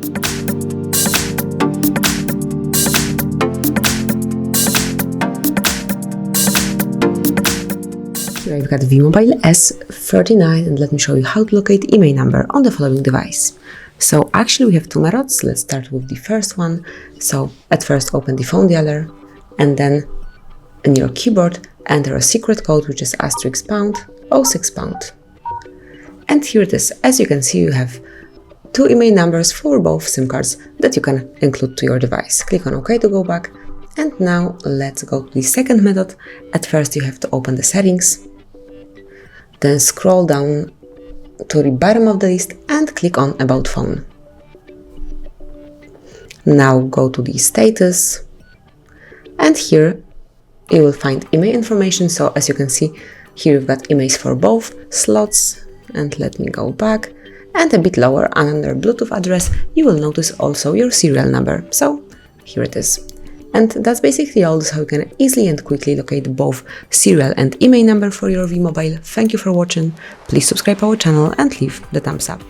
Here I've got V-Mobile S39 and let me show you how to locate IMEI number on the following device. So actually we have two methods. Let's start with the first one. So at first open the phone dialer and then in your keyboard enter a secret code which is *##06#. And here it is. As you can see, you have two IMEI numbers for both SIM cards that you can include to your device. Click on OK to go back. And now let's go to the second method. At first you have to open the settings, then scroll down to the bottom of the list and click on About Phone. Now go to the status and here you will find IMEI information. So as you can see, here you've got IMEIs for both slots. And let me go back, and a bit lower under Bluetooth address you will notice also your serial number. So here it is. And that's basically all. This is how you can easily and quickly locate both serial and IMEI number for your V-Mobile. Thank you for watching. Please subscribe our channel and leave the thumbs up.